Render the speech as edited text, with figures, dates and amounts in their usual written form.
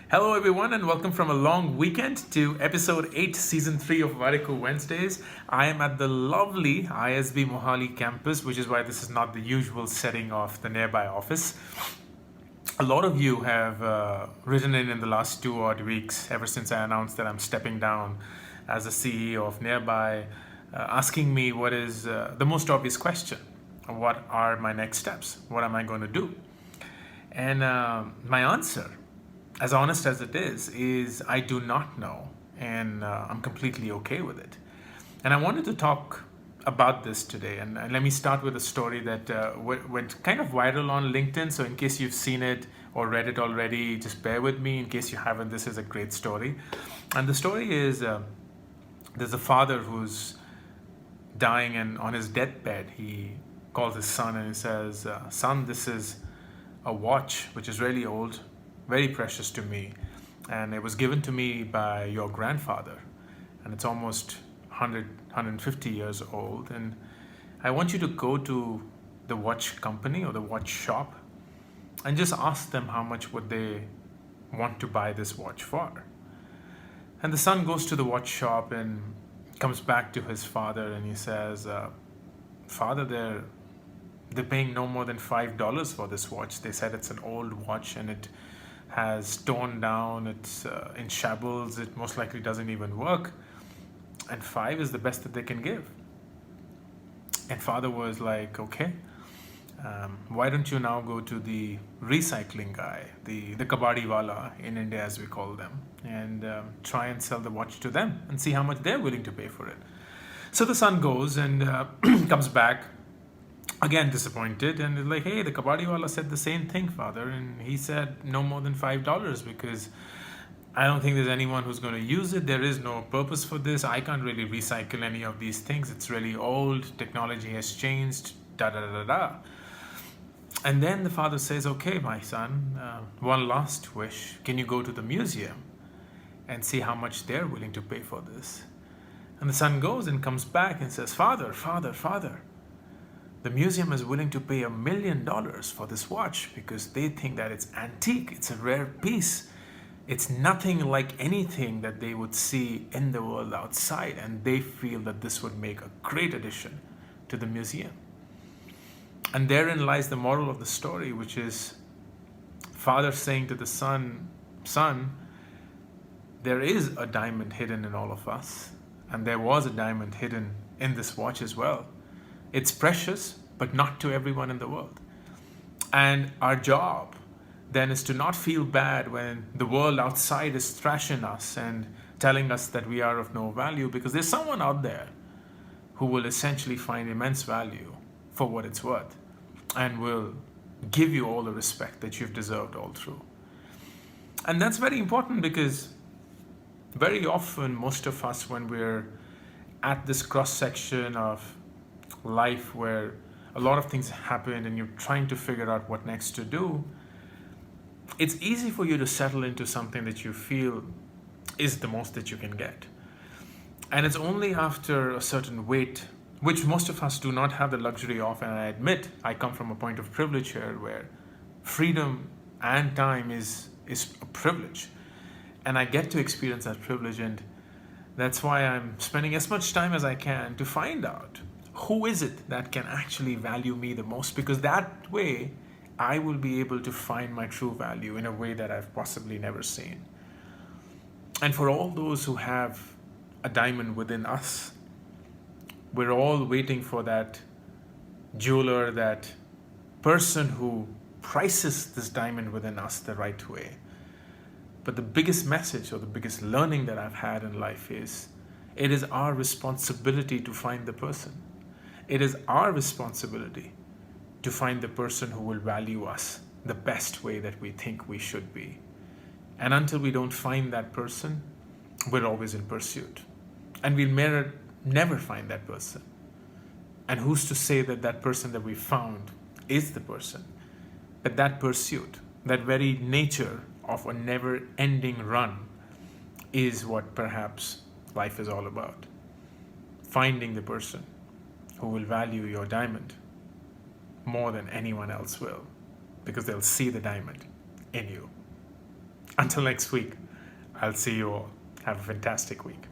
Hello, everyone, and welcome from a long weekend to episode 8, season 3 of Warikoo Wednesdays. I am at the lovely ISB Mohali campus, which is why this is not the usual setting of the nearby office. A lot of you have written in the last 2 odd weeks, ever since I announced that I'm stepping down as the CEO of Nearby, asking me what is the most obvious question. What are my next steps? What am I going to do? And my answer, as honest as it is I do not know, and I'm completely okay with it. And I wanted to talk about this today, and let me start with a story that went kind of viral on LinkedIn. So, in case you've seen it or read it already, just bear with me. In case you haven't, this is a great story. And the story is there's a father who's dying, and on his deathbed, he calls his son and he says, "Son, this is a watch which is really old, very precious to me, and it was given to me by your grandfather, and it's almost 150 years old, and I want you to go to the watch company or the watch shop and just ask them how much would they want to buy this watch for." And the son goes to the watch shop and comes back to his father and he says, "Father, they're paying no more than $5 for this watch. They said it's an old watch and it has torn down, it's in shambles, it most likely doesn't even work, and 5 is the best that they can give." And father was like, "Okay, why don't you now go to the recycling guy, the kabadi wala in India as we call them, and try and sell the watch to them and see how much they're willing to pay for it." So the son goes and comes back again disappointed, and is like, "Hey, the kabadi wala said the same thing, father, and he said no more than $5 because I don't think there's anyone who's going to use it. There is no purpose for this. I can't really recycle any of these things. It's really old. Technology has changed, da da da da." And then the father says, "Okay, my son, one last wish. Can you go to the museum and see how much they're willing to pay for this?" And the son goes and comes back and says, "Father, the museum is willing to pay $1 million for this watch because they think that it's antique, it's a rare piece. It's nothing like anything that they would see in the world outside, and they feel that this would make a great addition to the museum." And therein lies the moral of the story, which is father saying to the son, "Son, there is a diamond hidden in all of us, and there was a diamond hidden in this watch as well. It's precious, but not to everyone in the world. And our job then is to not feel bad when the world outside is thrashing us and telling us that we are of no value, because there's someone out there who will essentially find immense value for what it's worth and will give you all the respect that you've deserved all through." And that's very important because very often, most of us, when we're at this cross section of life where a lot of things happen and you're trying to figure out what next to do, it's easy for you to settle into something that you feel is the most that you can get. And it's only after a certain weight, which most of us do not have the luxury of, and I admit I come from a point of privilege here where freedom and time is a privilege, and I get to experience that privilege, and that's why I'm spending as much time as I can to find out who is it that can actually value me the most, because that way I will be able to find my true value in a way that I've possibly never seen. And for all those who have a diamond within us, we're all waiting for that jeweler, that person who prices this diamond within us the right way. But the biggest message or the biggest learning that I've had in life is it is our responsibility to find the person. It is our responsibility to find the person who will value us the best way that we think we should be. And until we don't find that person, we're always in pursuit. And we'll never find that person. And who's to say that that person that we found is the person? But that pursuit, that very nature of a never-ending run, is what perhaps life is all about. Finding the person who will value your diamond more than anyone else will, because they'll see the diamond in you. Until next week, I'll see you all. Have a fantastic week.